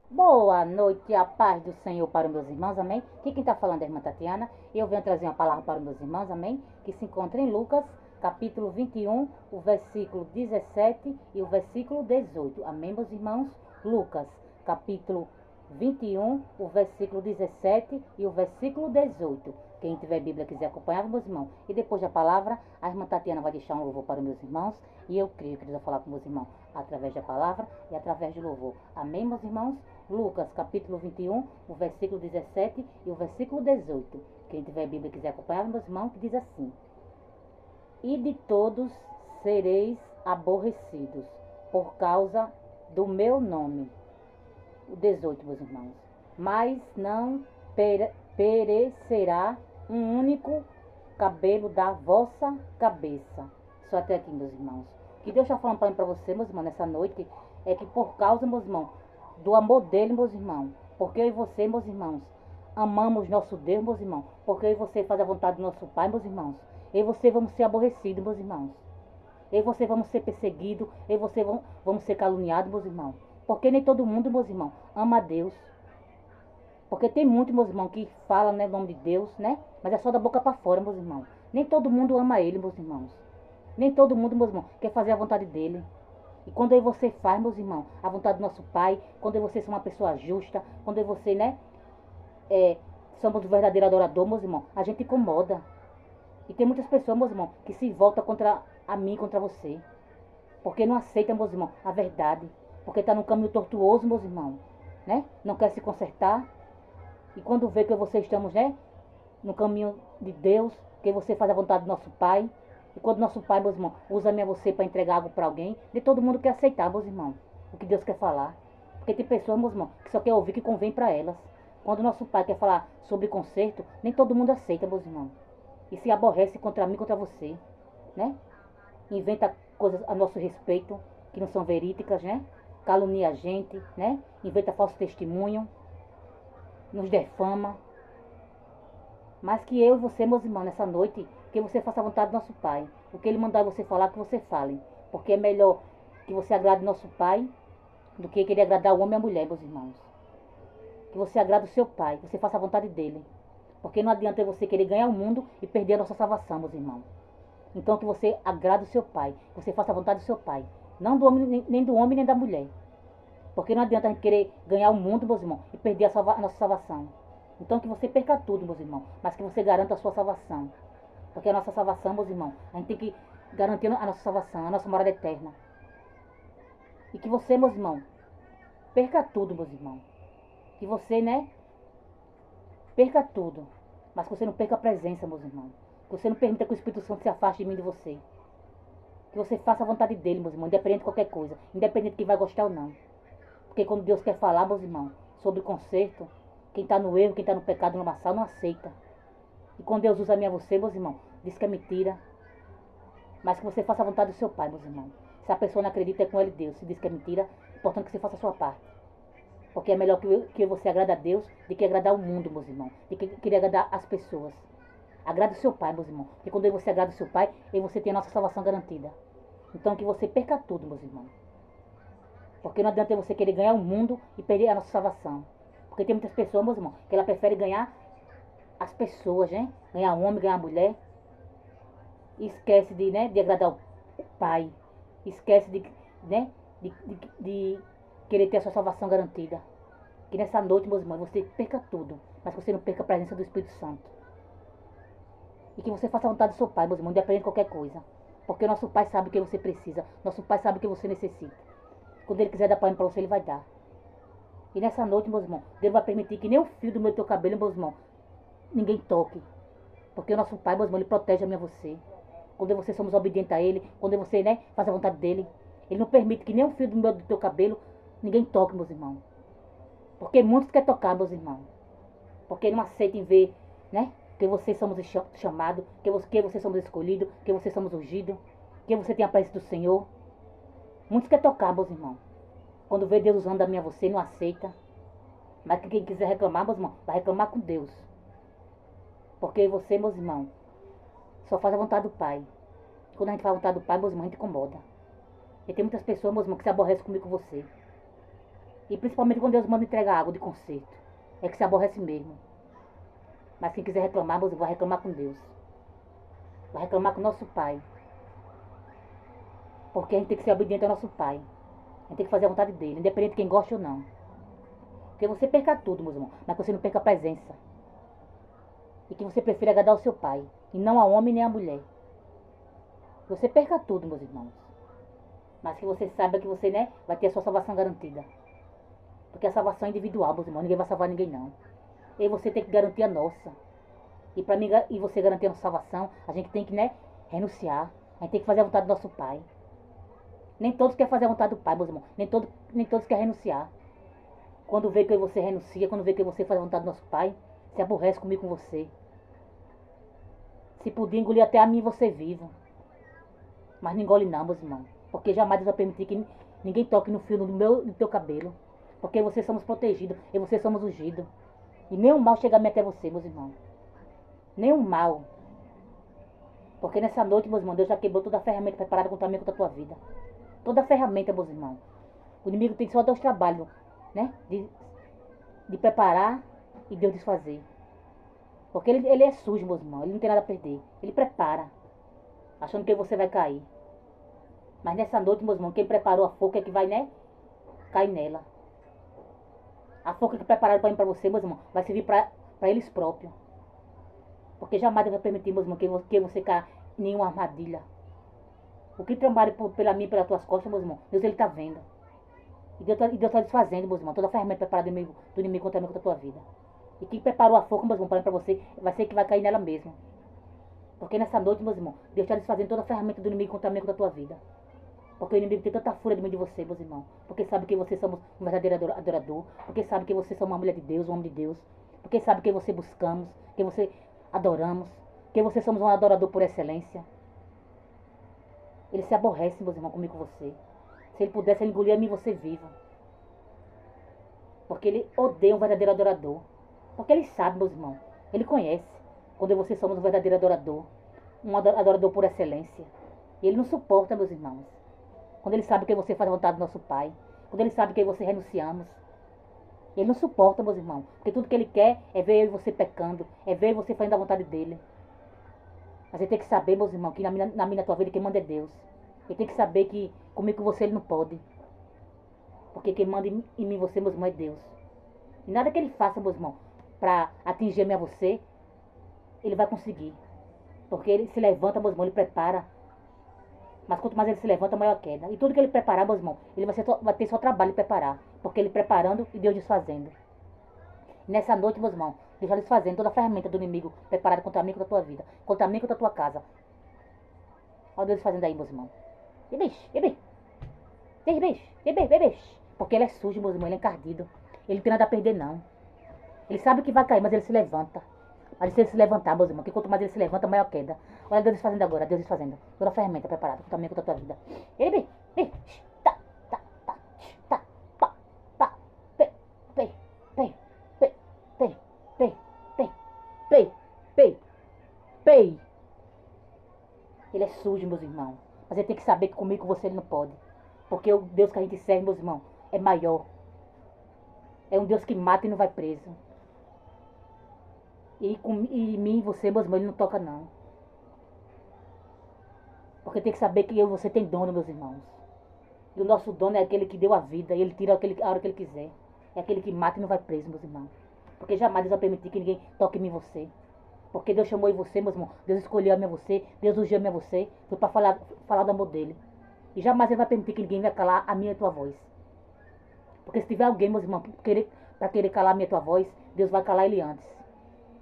Boa noite, a paz do Senhor para os meus irmãos, amém? Aqui quem está falando é a irmã Tatiana e eu venho trazer uma palavra para os meus irmãos, amém? Que se encontra em Lucas, capítulo 21, o versículo 17 e o versículo 18, amém, meus irmãos? Lucas, capítulo 21, o versículo 17 e o versículo 18. Quem tiver Bíblia quiser acompanhar, meus irmãos. E depois da palavra, a irmã Tatiana vai deixar um louvor para os meus irmãos. E eu creio que Deus vai falar com meus irmãos através da palavra e através do louvor. Amém, meus irmãos? Lucas, capítulo 21, o versículo 17 e o versículo 18. Quem tiver Bíblia e quiser acompanhar, meus irmãos, que diz assim: E de todos sereis aborrecidos, por causa do meu nome. O 18, meus irmãos. Mas não perecerá um único cabelo da vossa cabeça. Só até aqui, meus irmãos. O que Deus está falando para você, meus irmãos, nessa noite, é que por causa, meus irmãos, do amor dele, meus irmãos, porque eu e você, meus irmãos, amamos nosso Deus, meus irmãos, porque eu e você faz a vontade do nosso Pai, meus irmãos, eu e você vamos ser aborrecidos, meus irmãos, eu e você vamos ser perseguidos, eu e você vamos ser caluniados, meus irmãos, porque nem todo mundo, meus irmãos, ama a Deus. Porque tem muito, meus irmãos, que fala, né, o nome de Deus, né? Mas é só da boca para fora, meus irmãos. Nem todo mundo ama ele, meus irmãos. Nem todo mundo, meus irmãos, quer fazer a vontade dele. E quando aí você faz, meus irmãos, a vontade do nosso Pai, quando aí você é uma pessoa justa, quando aí você, né, é, somos o verdadeiro adorador, meus irmãos, a gente incomoda. E tem muitas pessoas, meus irmãos, que se voltam contra a mim, contra você. Porque não aceita, meus irmãos, a verdade. Porque está num caminho tortuoso, meus irmãos, né? Não quer se consertar. E quando vê que você estamos, né, no caminho de Deus, que você faz a vontade do nosso Pai. E quando nosso Pai, meus irmãos, usa a você para entregar algo para alguém, nem todo mundo quer aceitar, meus irmãos, o que Deus quer falar. Porque tem pessoas, meus irmãos, que só quer ouvir o que convém para elas. Quando nosso Pai quer falar sobre conserto, nem todo mundo aceita, meus irmãos. E se aborrece contra mim, contra você, né? Inventa coisas a nosso respeito que não são verídicas, né? Calunia a gente, né? Inventa falso testemunho, nos defama. Mas que eu e você, meus irmãos, nessa noite, que você faça a vontade do nosso Pai. O que Ele mandar você falar, que você fale. Porque é melhor que você agrade nosso Pai do que querer agradar o homem e a mulher, meus irmãos. Que você agrade o seu Pai, que você faça a vontade dEle. Porque não adianta você querer ganhar o mundo e perder a nossa salvação, meus irmãos. Então que você agrade o seu Pai, que você faça a vontade do seu Pai. Não do homem, nem do homem, nem da mulher. Porque não adianta a gente querer ganhar o mundo, meus irmãos, e perder a nossa salvação. Então que você perca tudo, meus irmãos, mas que você garanta a sua salvação. Porque a nossa salvação, meus irmãos, a gente tem que garantir a nossa salvação, a nossa morada eterna. E que você, meus irmãos, perca tudo, meus irmãos. Que você, né, perca tudo. Mas que você não perca a presença, meus irmãos. Que você não permita que o Espírito Santo se afaste de mim e de você. Que você faça a vontade dele, meus irmãos, independente de qualquer coisa. Independente de quem vai gostar ou não. Porque quando Deus quer falar, meus irmãos, sobre conserto, quem está no erro, quem está no pecado, no maçal, não aceita. E quando Deus usa a mim a você, meus irmãos, diz que é mentira. Mas que você faça a vontade do seu Pai, meus irmãos. Se a pessoa não acredita, é com ele Deus. Se diz que é mentira, é importante que você faça a sua parte. Porque é melhor que você agrade a Deus do que agradar o mundo, meus irmãos. Do que querer agradar as pessoas. Agrade o seu Pai, meus irmãos. Porque quando você agrada o seu Pai, aí você tem a nossa salvação garantida. Então que você perca tudo, meus irmãos. Porque não adianta você querer ganhar o mundo e perder a nossa salvação. Porque tem muitas pessoas, meus irmãos, que ela prefere ganhar as pessoas, né? Ganhar um homem, ganhar uma mulher. E esquece de, né, de agradar o Pai. Esquece né, de querer ter a sua salvação garantida. Que nessa noite, meus irmãos, você perca tudo. Mas que você não perca a presença do Espírito Santo. E que você faça a vontade do seu Pai, meus irmãos, independente de qualquer coisa. Porque o nosso Pai sabe o que você precisa. Nosso Pai sabe o que você necessita. Quando Ele quiser dar para você, Ele vai dar. E nessa noite, meus irmãos, Deus vai permitir que nem o fio do meu teu cabelo, meus irmãos, ninguém toque. Porque o nosso Pai, meus irmãos, Ele protege a mim e a você. Quando você somos obedientes a Ele, quando você, né, faz a vontade dEle, Ele não permite que nem o fio do teu cabelo ninguém toque, meus irmãos. Porque muitos querem tocar, meus irmãos. Porque não aceitam ver, né, que vocês somos chamados, que vocês somos escolhidos, que vocês somos ungidos, que você tem a presença do Senhor. Muitos querem tocar, meus irmãos. Quando vê Deus usando a mim a você, não aceita. Mas quem quiser reclamar, meus irmãos, vai reclamar com Deus. Porque você, meus irmãos, só faz a vontade do Pai. Quando a gente faz a vontade do Pai, meus irmãos, a gente incomoda. E tem muitas pessoas, meus irmãos, que se aborrecem comigo com você. E principalmente quando Deus manda entregar água de conserto. É que se aborrece mesmo. Mas quem quiser reclamar, meus irmãos, vai reclamar com Deus. Vai reclamar com nosso Pai. Porque a gente tem que ser obediente ao nosso Pai. A gente tem que fazer a vontade dele, independente de quem gosta ou não. Porque você perca tudo, meus irmãos, mas que você não perca a presença. E que você prefira agradar ao seu Pai, e não ao homem nem à mulher. Que você perca tudo, meus irmãos. Mas que você saiba que você, né, vai ter a sua salvação garantida. Porque a salvação é individual, meus irmãos. Ninguém vai salvar ninguém, não. E você tem que garantir a nossa. E para mim, e você garantir a nossa salvação, a gente tem que, né, renunciar. A gente tem que fazer a vontade do nosso Pai. Nem todos querem fazer a vontade do Pai, meus irmãos. Nem todos querem renunciar. Quando vê que você renuncia, quando vê que você faz a vontade do nosso Pai, se aborrece comigo, com você. Se puder engolir até a mim, você vivo. Mas não engole não, meus irmãos. Porque jamais Deus vai permitir que ninguém toque no fio do teu cabelo. Porque vocês somos protegidos e vocês somos ungidos. E nenhum mal chega até você, meus irmãos. Nenhum mal. Porque nessa noite, meus irmãos, Deus já quebrou toda a ferramenta preparada contra mim e contra a tua vida. Toda a ferramenta, meus irmãos. O inimigo tem só dois trabalhos, né? De preparar e Deus desfazer. Porque ele é sujo, meus irmãos. Ele não tem nada a perder. Ele prepara. Achando que você vai cair. Mas nessa noite, meus irmãos, quem preparou a forca é que vai, né? Cair nela. A forca que prepararam para mim, para você, meus irmãos, vai servir para eles próprios. Porque jamais Deus vai permitir, meus irmãos, que você caia em nenhuma armadilha. O que trabalha pela mim e pelas tuas costas, meus irmãos, Deus ele está vendo. E Deus está desfazendo, meus irmãos, toda a ferramenta preparada do inimigo contra mim, contra a tua vida. E quem preparou a forca, meus irmãos, para você, vai ser que vai cair nela mesmo. Porque nessa noite, meus irmãos, Deus está desfazendo toda a ferramenta do inimigo contra mim, contra a tua vida. Porque o inimigo tem tanta fúria de mim de você, meus irmãos. Porque sabe que vocês somos um verdadeiro adorador. Porque sabe que vocês são uma mulher de Deus, um homem de Deus. Porque sabe que você buscamos, que você adoramos. Que vocês somos um adorador por excelência. Ele se aborrece, meus irmãos, comigo com você. Se ele pudesse, ele engolia a mim e você vivo. Porque ele odeia um verdadeiro adorador. Porque ele sabe, meus irmãos. Ele conhece. Quando vocês somos um verdadeiro adorador. Um adorador por excelência. E ele não suporta, meus irmãos. Quando ele sabe que você faz a vontade do nosso Pai. Quando ele sabe que você renunciamos. Ele não suporta, meus irmãos. Porque tudo que ele quer é ver eu e você pecando. É ver você fazendo a vontade dele. Mas ele tem que saber, meus irmãos, que na minha tua vida quem manda é Deus. Ele tem que saber que comigo com você ele não pode. Porque quem manda em mim e você, meus irmãos, é Deus. E nada que ele faça, meus irmãos, para atingir a mim e a você, ele vai conseguir. Porque ele se levanta, meus irmãos, ele prepara. Mas quanto mais ele se levanta, maior a queda. E tudo que ele preparar, meus irmãos, ele vai ter só trabalho de preparar. Porque ele preparando e Deus desfazendo. E nessa noite, meus irmãos, Deus já desfazendo toda a ferramenta do inimigo preparada contra mim e contra a tua vida. Contra mim e contra a tua casa. Olha Deus fazendo aí, meus irmãos. Bebê. Porque ele é sujo, meus irmãos, ele é encardido. Ele não tem nada a perder, não. Ele sabe que vai cair, mas ele se levanta. Mas se ele se levantar, meus irmãos, que quanto mais ele se levanta, maior a queda. Olha Deus fazendo agora, Deus fazendo. Toda a ferramenta preparada, contra mim e contra a tua vida. Pei. Ele é sujo, meus irmãos. Mas ele tem que saber que comigo, com você, ele não pode. Porque o Deus que a gente serve, meus irmãos, é maior. É um Deus que mata e não vai preso. E mim e você, meus irmãos, ele não toca, não. Porque tem que saber que eu e você tem dono, meus irmãos. E o nosso dono é aquele que deu a vida. E ele tira a hora que ele quiser. É aquele que mata e não vai preso, meus irmãos. Porque jamais Deus vai permitir que ninguém toque em mim e você. Porque Deus chamou em você, meus irmãos. Deus escolheu a mim e você. Deus ungiu a mim e você. Foi para falar do amor dele. E jamais ele vai permitir que ninguém vai calar a minha e a tua voz. Porque se tiver alguém, meus irmãos, para querer calar a minha e a tua voz, Deus vai calar ele antes.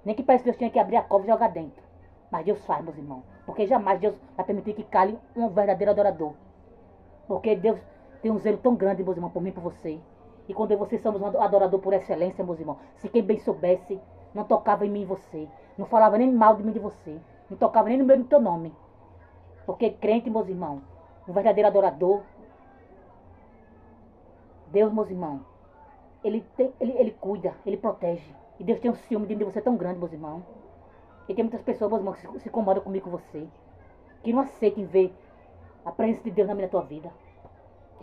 Nem que parece que Deus tinha que abrir a cova e jogar dentro. Mas Deus faz, meus irmãos. Porque jamais Deus vai permitir que cale um verdadeiro adorador. Porque Deus tem um zelo tão grande, meus irmãos, por mim e por você. E quando vocês somos um adorador por excelência, meus irmãos, se quem bem soubesse, não tocava em mim e você. Não falava nem mal de mim e de você. Não tocava nem no meu e no teu nome. Porque crente, meus irmãos, um verdadeiro adorador, Deus, meus irmãos, ele cuida, ele protege. E Deus tem um ciúme de você tão grande, meus irmãos. E tem muitas pessoas, meus irmãos, que se incomodam comigo, com você. Que não aceitem ver a presença de Deus na minha tua vida.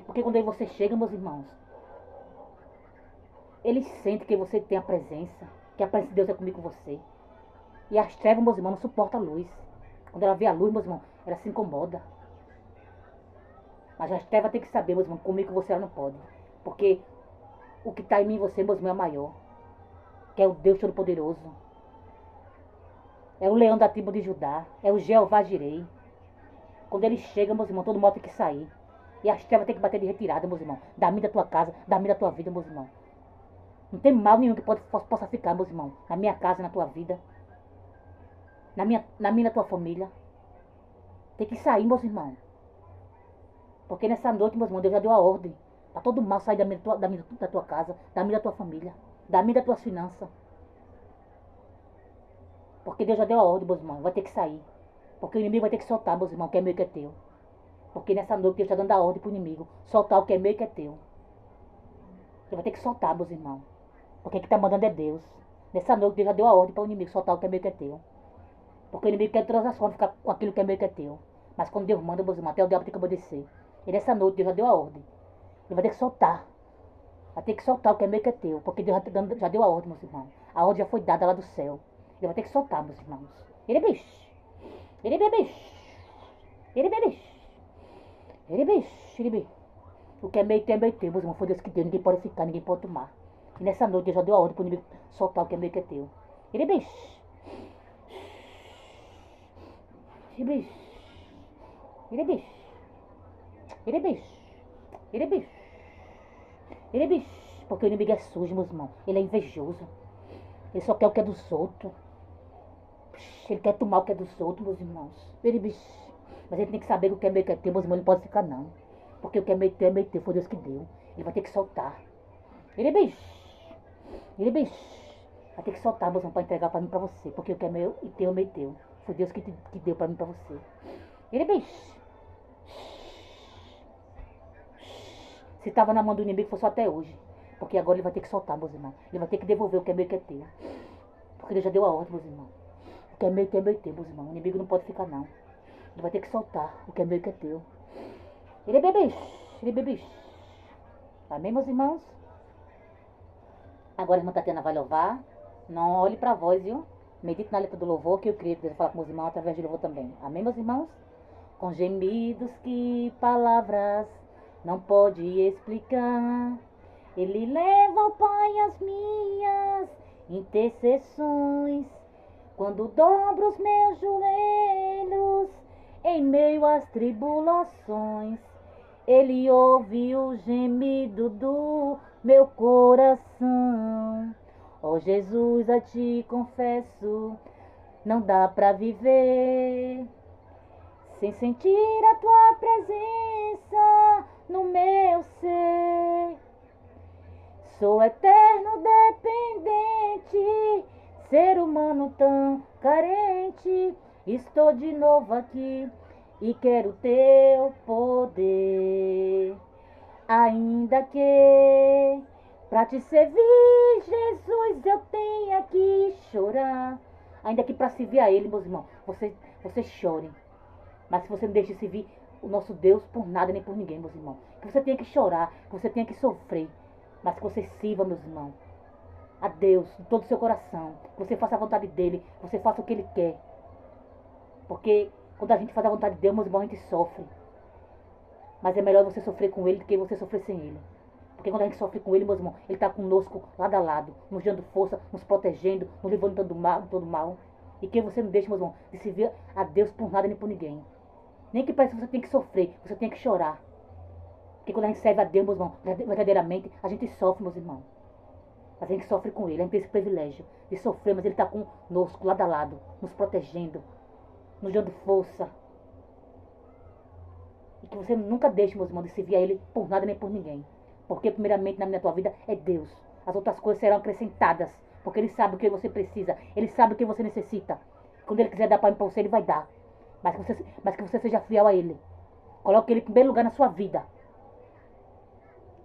Porque quando aí você chega, meus irmãos, Ele sente que você tem a presença, que a presença de Deus é comigo com você. E as trevas, meus irmãos, não suportam a luz. Quando ela vê a luz, meus irmãos, ela se incomoda. Mas as trevas tem que saber, meus irmãos, comigo com você ela não pode. Porque o que está em mim e você, meus irmãos, é maior. Que é o Deus Todo-Poderoso. É o leão da tribo de Judá. É o Jeová Jirei. Quando ele chega, meus irmãos, todo mundo tem que sair. E as trevas tem que bater de retirada, meus irmãos. Da minha, da tua casa, da minha, da tua vida, meus irmãos. Não tem mal nenhum que possa ficar, meus irmãos. Na minha casa, na tua vida. Na minha, na tua família. Tem que sair, meus irmãos. Porque nessa noite, meus irmãos, Deus já deu a ordem. Para todo mal sair da tua casa, da minha, da tua família. Da minha, das tuas finanças. Porque Deus já deu a ordem, meus irmãos. Vai ter que sair. Porque o inimigo vai ter que soltar, meus irmãos, o que é meu e que é teu. Porque nessa noite Deus está dando a ordem para o inimigo. Soltar o que é meu e que é teu. Ele vai ter que soltar, meus irmãos. Porque quem está mandando é Deus. Nessa noite Deus já deu a ordem para o inimigo soltar o que é meu e que é teu. Porque o inimigo quer todas as formas ficar com aquilo que é meu e que é teu. Mas quando Deus manda, meus irmãos, até o diabo tem que obedecer. E nessa noite Deus já deu a ordem. Ele vai ter que soltar. Vai ter que soltar o que é meu e que é teu. Porque Deus já deu a ordem, meus irmãos. A ordem já foi dada lá do céu. Ele vai ter que soltar, meus irmãos. Ele é bicho. Ele é bicho. Ele é bicho. Ele é bicho. Ele é bicho. O que é meio teu é meio teu, meus irmãos. Foi Deus que deu. Ninguém pode ficar, ninguém pode tomar. E nessa noite Deus já deu a ordem para o inimigo soltar o que é meio que é teu. Ele é bicho. Ele é bicho. Ele é bicho. Ele é bicho. Ele é bicho. Ele é bicho. Porque o inimigo é sujo, meus irmãos. Ele é invejoso. Ele só quer o que é dos outros. Ele quer tomar o que é dos outros, meus irmãos. Ele é bicho. Mas ele tem que saber que o que é meio que é teu, meus irmãos, ele não pode ficar não. Porque o que é meio teu, foi Deus que deu. Ele vai ter que soltar. Ele é bicho. Ele é bicho. Vai ter que soltar, meus irmãos, para entregar para mim e para você. Porque o que é meu e teu é meio teu. Foi Deus que deu para mim e para você. Ele é bicho. Se estava na mão do inimigo, foi só até hoje. Porque agora ele vai ter que soltar, meus irmãos. Ele vai ter que devolver o que é meu e que é teu. Porque ele já deu a ordem, meus irmãos. O que é meu e teu, meus irmãos. O inimigo não pode ficar, não. Ele vai ter que soltar o que é meu e que é teu. Ele é bebê. Ele é bebê. Amém, meus irmãos? Agora a irmã Tatiana vai louvar. Não olhe para a voz, viu? Medite na letra do louvor, que eu creio que Deus vai falar com meus irmãos através de louvor também. Amém, meus irmãos? Com gemidos que palavras não pode explicar, Ele leva ao Pai as minhas intercessões. Quando dobro os meus joelhos em meio às tribulações, Ele ouve o gemido do meu coração. Ó Jesus, a ti confesso, não dá pra viver sem sentir a tua presença no meu ser. Sou eterno dependente, ser humano tão carente. Estou de novo aqui e quero teu poder. Ainda que pra te servir, Jesus, eu tenha que chorar. Ainda que pra servir a Ele, meus irmãos, você chore. Mas se você não deixa de servir o nosso Deus por nada nem por ninguém, meus irmãos. Que você tenha que chorar, que você tenha que sofrer. Mas que você sirva, meus irmãos, a Deus de todo o seu coração. Que você faça a vontade dEle, que você faça o que Ele quer. Porque quando a gente faz a vontade de Deus, meus irmãos, a gente sofre. Mas é melhor você sofrer com Ele do que você sofrer sem Ele. Porque quando a gente sofre com Ele, meus irmãos, Ele está conosco lado a lado, nos dando força, nos protegendo, nos livrando de todo mal. E que você não deixe, meus irmãos, de servir a Deus por nada nem por ninguém. Nem que pareça que você tem que sofrer, você tem que chorar. Porque quando a gente serve a Deus, meus irmãos, verdadeiramente, a gente sofre, meus irmãos. Mas a gente sofre com Ele, a gente tem esse privilégio de sofrer, mas Ele está conosco, lado a lado, nos protegendo, nos dando força. E que você nunca deixe, meus irmãos, de servir a Ele por nada nem por ninguém. Porque primeiramente na tua vida é Deus. As outras coisas serão acrescentadas. Porque Ele sabe o que você precisa. Ele sabe o que você necessita. Quando Ele quiser dar para você, Ele vai dar. Mas que você seja fiel a Ele. Coloque Ele em primeiro lugar na sua vida.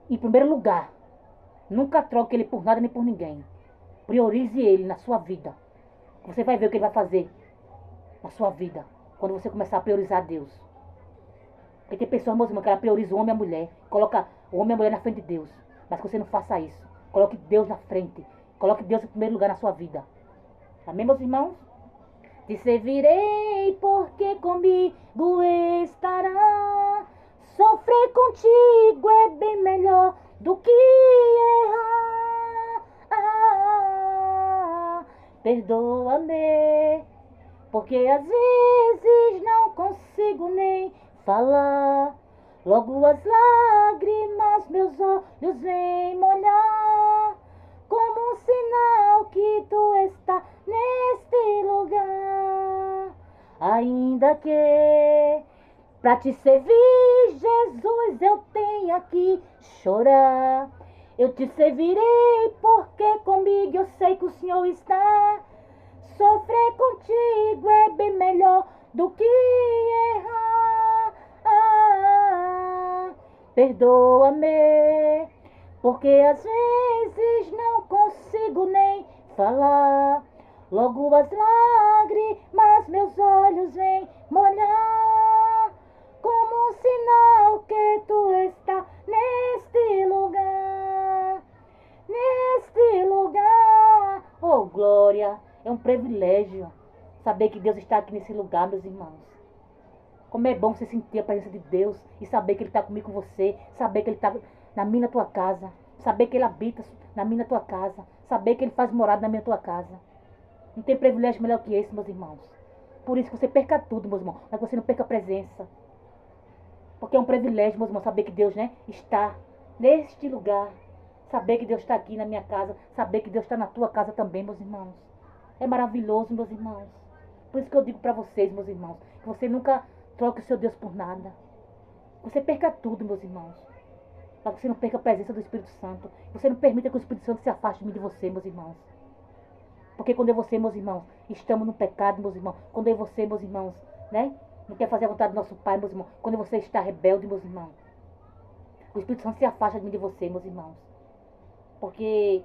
Em primeiro lugar. Nunca troque Ele por nada nem por ninguém. Priorize Ele na sua vida. Você vai ver o que Ele vai fazer na sua vida. Quando você começar a priorizar Deus. Porque tem pessoas, meus irmãos, que ela prioriza o homem e a mulher. Coloca o homem e a mulher na frente de Deus. Mas que você não faça isso. Coloque Deus na frente. Coloque Deus em primeiro lugar na sua vida. Amém, meus irmãos? Te servirei porque comigo estará. Sofrer contigo é bem melhor do que errar. Perdoa-me, porque às vezes não consigo nem falar. Logo as lágrimas meus olhos vêm molhar, como um sinal que tu está neste lugar. Ainda que pra te servir, Jesus, eu tenha que chorar, eu te servirei porque comigo eu sei que o Senhor está. Sofrer contigo é bem melhor do que errar. Perdoa-me, porque às vezes não consigo nem falar. Logo as lágrimas meus olhos vêm molhar, como um sinal que tu está neste lugar. Neste lugar. Oh, glória! É um privilégio saber que Deus está aqui nesse lugar, meus irmãos. Como é bom você sentir a presença de Deus e saber que Ele está comigo com você, saber que Ele está na minha, na tua casa, saber que Ele habita na minha, na tua casa, saber que Ele faz morada na minha, na tua casa. Não tem privilégio melhor que esse, meus irmãos. Por isso que você perca tudo, meus irmãos, mas você não perca a presença. Porque é um privilégio, meus irmãos, saber que Deus, está neste lugar. Saber que Deus está aqui na minha casa, saber que Deus está na tua casa também, meus irmãos. É maravilhoso, meus irmãos. Por isso que eu digo para vocês, meus irmãos, que você nunca troque o seu Deus por nada. Você perca tudo, meus irmãos. Para que você não perca a presença do Espírito Santo. Você não permita que o Espírito Santo se afaste de mim, de você, meus irmãos. Porque quando eu e você, meus irmãos, estamos no pecado, meus irmãos. Quando eu e você, meus irmãos, não quer fazer a vontade do nosso Pai, meus irmãos. Quando você está rebelde, meus irmãos. O Espírito Santo se afasta de mim, de você, meus irmãos. Porque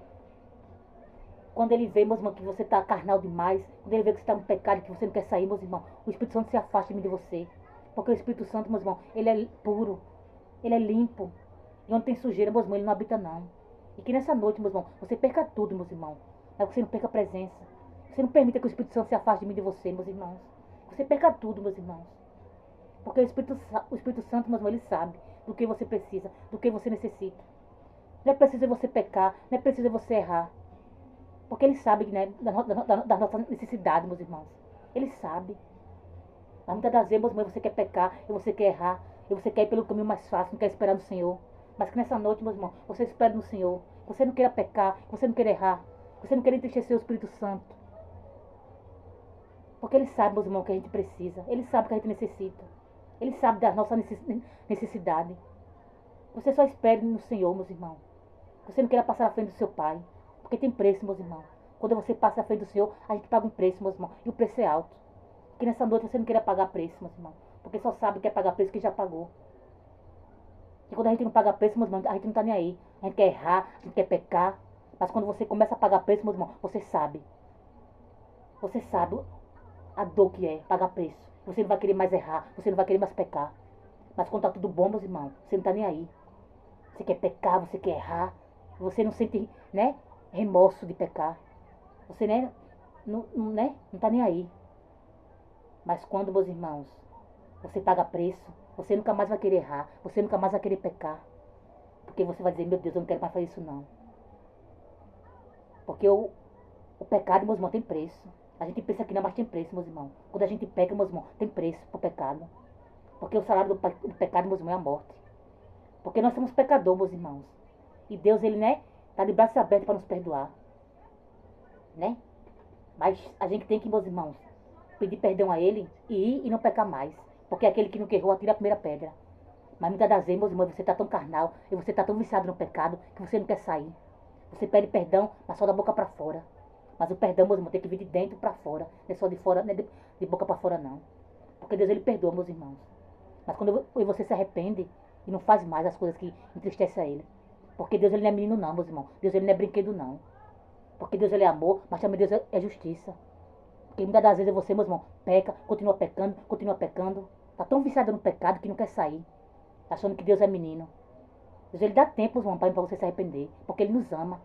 quando ele vê, meus irmãos, que você está carnal demais, quando ele vê que você está no pecado, que você não quer sair, meus irmãos, o Espírito Santo se afasta de mim, de você. Porque o Espírito Santo, meus irmãos, ele é puro, ele é limpo. E onde tem sujeira, meus irmãos, ele não habita não. E que nessa noite, meus irmãos, você perca tudo, meus irmãos. Mas você não perca a presença. Você não permita que o Espírito Santo se afaste de mim, de você, meus irmãos. Você perca tudo, meus irmãos. Porque o Espírito Santo, meus irmãos, ele sabe do que você precisa, do que você necessita. Não é preciso você pecar, não é preciso você errar. Porque ele sabe, da nossa necessidade, meus irmãos. Ele sabe. Mas muitas das vezes, meus irmãos, você quer pecar, e você quer errar, e você quer ir pelo caminho mais fácil, não quer esperar no Senhor. Mas que nessa noite, meus irmãos, você espere no Senhor. Você não queira pecar, você não queira errar, você não queira entristecer o Espírito Santo. Porque ele sabe, meus irmãos, o que a gente precisa. Ele sabe o que a gente necessita. Ele sabe da nossa necessidade. Você só espere no Senhor, meus irmãos. Você não queira passar à frente do seu Pai. Porque tem preço, meus irmãos. Quando você passa à frente do Senhor, a gente paga um preço, meus irmãos. E o preço é alto. Que nessa noite você não queira pagar preço, meus irmãos. Porque só sabe que é pagar preço que já pagou. E quando a gente não paga preço, meus irmãos, a gente não tá nem aí. A gente quer errar, a gente quer pecar. Mas quando você começa a pagar preço, meus irmãos, você sabe. Você sabe a dor que é pagar preço. Você não vai querer mais errar, você não vai querer mais pecar. Mas quando tá tudo bom, meus irmãos, você não tá nem aí. Você quer pecar, você quer errar. Você não sente, remorso de pecar. Você, não tá nem aí. Mas quando, meus irmãos, você paga preço, você nunca mais vai querer errar. Você nunca mais vai querer pecar. Porque você vai dizer, meu Deus, eu não quero mais fazer isso não. Porque o pecado, meus irmãos, tem preço. A gente pensa que não, mas tem preço, meus irmãos. Quando a gente peca, meus irmãos, tem preço pro pecado. Porque o salário do pecado, meus irmãos, é a morte. Porque nós somos pecadores, meus irmãos. E Deus, ele, tá de braços abertos para nos perdoar. Mas a gente tem que, meus irmãos, pedir perdão a ele e ir e não pecar mais. Porque aquele que nunca errou atira a primeira pedra. Mas muitas das vezes, meus irmãos, você tá tão carnal e você tá tão viciado no pecado que você não quer sair. Você pede perdão, mas só da boca para fora. Mas o perdão, meus irmãos, tem que vir de dentro para fora. Não é só de fora, não é de boca para fora, não. Porque Deus, ele perdoa, meus irmãos. Mas quando você se arrepende e não faz mais as coisas que entristecem a ele. Porque Deus, ele não é menino, não, meus irmãos. Deus, ele não é brinquedo, não. Porque Deus, ele é amor, mas também Deus é justiça. Porque muitas das vezes você, meus irmãos, peca, continua pecando. Tá tão viciado no pecado que não quer sair. Achando que Deus é menino. Deus, ele dá tempo, meus irmãos, para você se arrepender. Porque ele nos ama.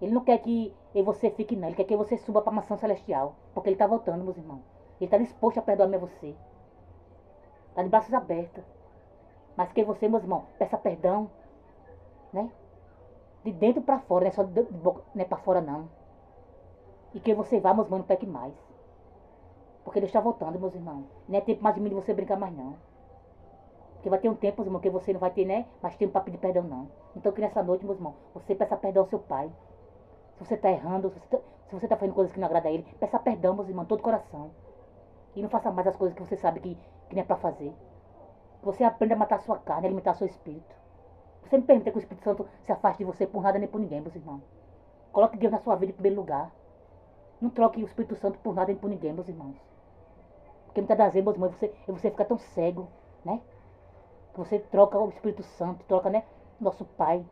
Ele não quer que você fique, não. Ele quer que você suba para a mansão celestial. Porque ele está voltando, meus irmãos. Ele está disposto a perdoar você. Está de braços abertos. Mas que você, meus irmãos, peça perdão, né? De dentro para fora, não é só de boca, não é para fora, não. E que você vá, meus irmãos, não peque mais. Porque Deus está voltando, meus irmãos. Não é tempo mais de mim de você brincar mais, não. Porque vai ter um tempo, meus irmãos, que você não vai ter, né? Mais tempo para pedir perdão, não. Então que nessa noite, meus irmãos, você peça perdão ao seu pai. Se você está errando, se você está fazendo coisas que não agrada a ele, peça perdão, meus irmãos, todo coração. E não faça mais as coisas que você sabe que não é para fazer. Que você aprenda a matar a sua carne, alimentar seu espírito. Você não permita que o Espírito Santo se afaste de você por nada nem por ninguém, meus irmãos. Coloque Deus na sua vida em primeiro lugar. Não troque o Espírito Santo por nada nem por ninguém, meus irmãos. Porque muitas das vezes, meus irmãos, você fica tão cego, né? Que você troca o Espírito Santo, troca, né? Nosso Pai.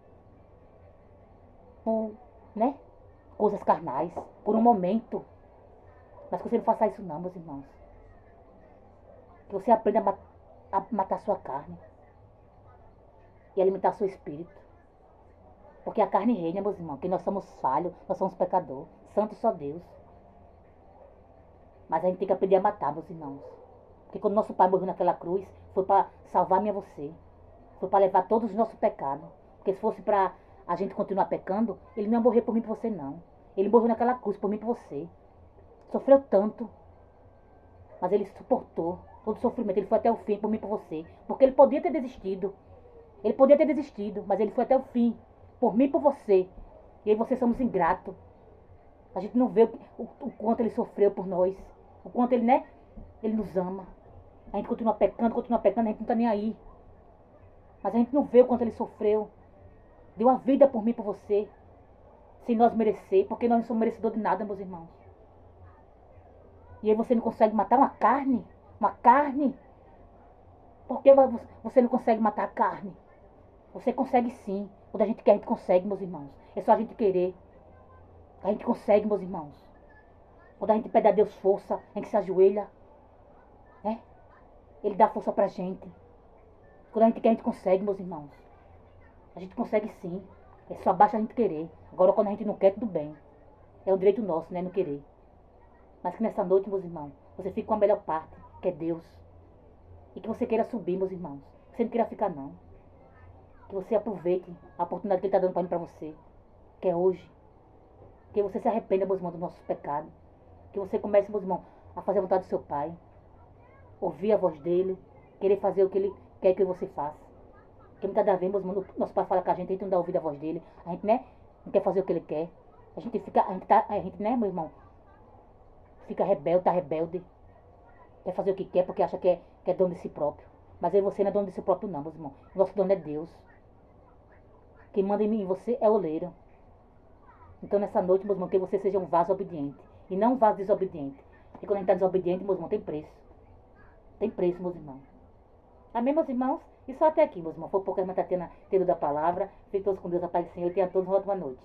Por, né? Coisas carnais, por um momento. Mas que você não faça isso não, meus irmãos. Que você aprenda a matar sua carne e alimentar seu espírito. Porque a carne reina, meus irmãos, que nós somos falhos, nós somos pecadores, santo só Deus. Mas a gente tem que aprender a matar, meus irmãos. Porque quando nosso Pai morreu naquela cruz, foi para salvar minha você. Foi para levar todos os nossos pecados. Porque se fosse para a gente continuar pecando, ele não ia morrer por mim e por você, não. Ele morreu naquela cruz por mim e por você. Sofreu tanto. Mas ele suportou todo o sofrimento. Ele foi até o fim por mim e por você. Porque ele podia ter desistido. Ele podia ter desistido, mas ele foi até o fim. Por mim e por você. E aí vocês somos ingratos. A gente não vê o quanto ele sofreu por nós. O quanto ele, né? Ele nos ama. A gente continua pecando, a gente não tá nem aí. Mas a gente não vê o quanto ele sofreu. Deu a vida por mim e por você. Sem nós merecer, porque nós não somos merecedores de nada, meus irmãos. E aí você não consegue matar uma carne? Uma carne? Por que você não consegue matar a carne? Você consegue sim. Quando a gente quer, a gente consegue, meus irmãos. É só a gente querer. A gente consegue, meus irmãos. Quando a gente pede a Deus força, a gente se ajoelha, né? Ele dá força pra gente. Quando a gente quer, a gente consegue, meus irmãos. A gente consegue sim. É só basta a gente querer. Agora, quando a gente não quer, tudo bem. É um direito nosso, né? Não querer. Mas que nessa noite, meus irmãos, você fique com a melhor parte, que é Deus. E que você queira subir, meus irmãos. Você não queira ficar, não. Que você aproveite a oportunidade que Ele está dando para mim, para você. Que é hoje. Que você se arrependa, meus irmãos, dos nossos pecados. Que você comece, meus irmãos, a fazer a vontade do seu Pai. Ouvir a voz dEle. Querer fazer o que Ele quer que você faça. Porque muitas das vezes, meus irmãos, nosso Pai fala com a gente não dá ouvido à voz dEle. A gente, né, não quer fazer o que Ele quer. A gente fica, a gente, né, meu irmão, fica rebelde, tá rebelde. Quer fazer o que quer porque acha que é dono de si próprio. Mas aí você não é dono de si próprio, não, meus irmãos. Nosso dono é Deus. Quem manda em mim e você é o oleiro. Então nessa noite, meus irmãos, que você seja um vaso obediente. E não um vaso desobediente. Porque quando a gente está desobediente, meus irmãos, tem preço. Tem preço, meus irmãos. Amém, meus irmãos? E só até aqui, meus irmãos. Foi pouco a irmã Tatiana tendo da palavra. Fiquem todos com Deus, a paz do Senhor. E tenha todos uma ótima noite.